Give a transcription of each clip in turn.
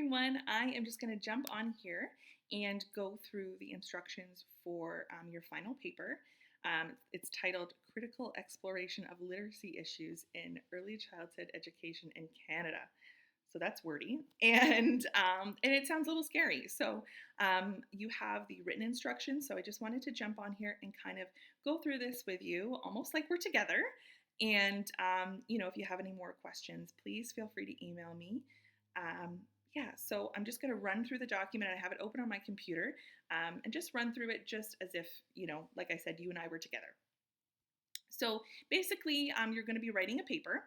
everyone. I am just going to jump on here and go through the instructions for your final paper. It's titled Critical Exploration of Literacy Issues in Early Childhood Education in Canada. So that's wordy, and it sounds a little scary. So you have the written instructions. So I just wanted to jump on here and kind of go through this with you, almost like we're together. And if you have any more questions, please feel free to email me. Um, yeah, so I'm just going to run through the document. I have it open on my computer and just run through it just as if, like I said, you and I were together. So basically, you're going to be writing a paper.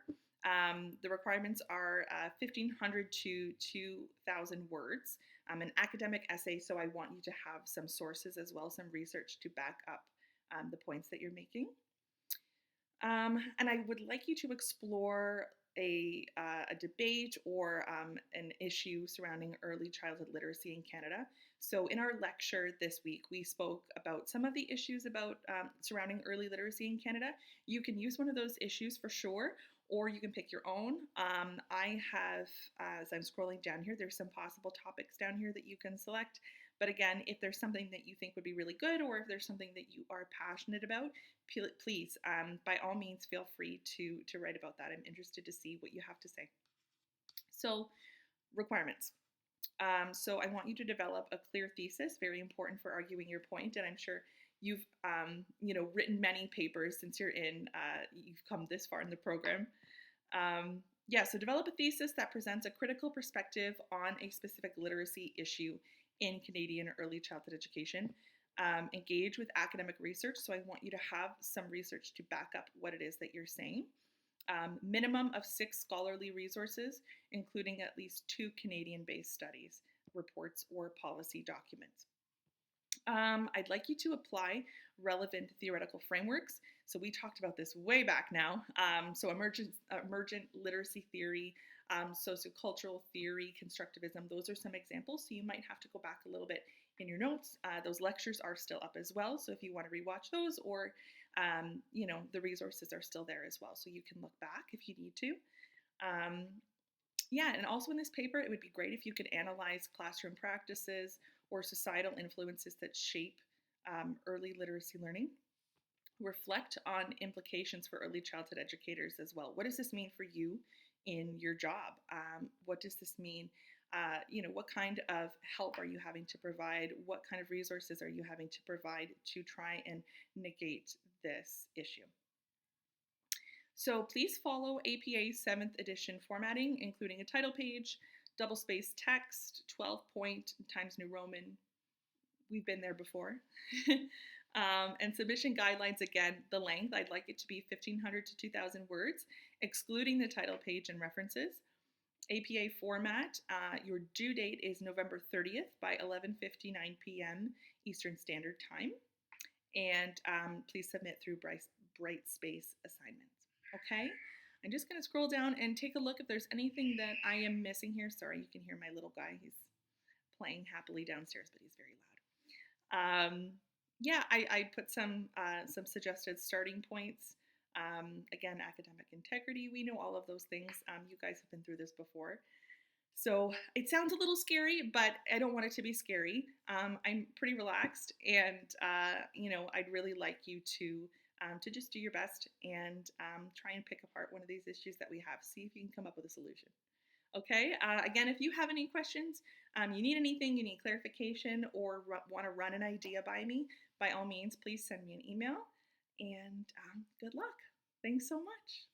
The requirements are 1,500 to 2,000 words, an academic essay. So I want you to have some sources as well, some research to back up the points that you're making. And I would like you to explore a debate or an issue surrounding early childhood literacy in Canada. So in our lecture this week, we spoke about some of the issues about surrounding early literacy in Canada. You can use one of those issues for sure, or you can pick your own. I have, as I'm scrolling down here, there's some possible topics down here that you can select. But again, if there's something that you think would be really good, or if there's something that you are passionate about, please, by all means, feel free to write about that. I'm interested to see what you have to say. So, requirements. So I want you to develop a clear thesis, very important for arguing your point, and I'm sure you've written many papers since you've come this far in the program. So develop a thesis that presents a critical perspective on a specific literacy issue in Canadian early childhood education. Engage with academic research. So I want you to have some research to back up what it is that you're saying. Minimum of 6 scholarly resources, including at least 2 Canadian-based studies, reports, or policy documents. I'd like you to apply relevant theoretical frameworks. So we talked about this way back now. So emergent literacy theory, sociocultural theory, constructivism, those are some examples. So you might have to go back a little bit in your notes. Those lectures are still up as well. So if you want to rewatch those, or the resources are still there as well. So you can look back if you need to. And also in this paper, it would be great if you could analyze classroom practices or societal influences that shape early literacy learning. Reflect on implications for early childhood educators as well. What does this mean for you in your job? What does this mean? What kind of help are you having to provide? What kind of resources are you having to provide to try and negate this issue? So please follow APA 7th edition formatting, including a title page, double-spaced text, 12-point Times New Roman. We've been there before. And submission guidelines, again, the length, I'd like it to be 1,500 to 2,000 words, excluding the title page and references. APA format, your due date is November 30th by 11:59 p.m. Eastern Standard Time. And please submit through Brightspace assignments. Okay, I'm just going to scroll down and take a look if there's anything that I am missing here. Sorry, you can hear my little guy. He's playing happily downstairs, but he's very loud. I put some suggested starting points. Again, academic integrity. We know all of those things. You guys have been through this before. So it sounds a little scary, but I don't want it to be scary. I'm pretty relaxed, and I'd really like you to just do your best and try and pick apart one of these issues that we have. See if you can come up with a solution. Okay. Again, if you have any questions, you need anything, you need clarification, or want to run an idea by me, by all means, please send me an email. And good luck. Thanks so much.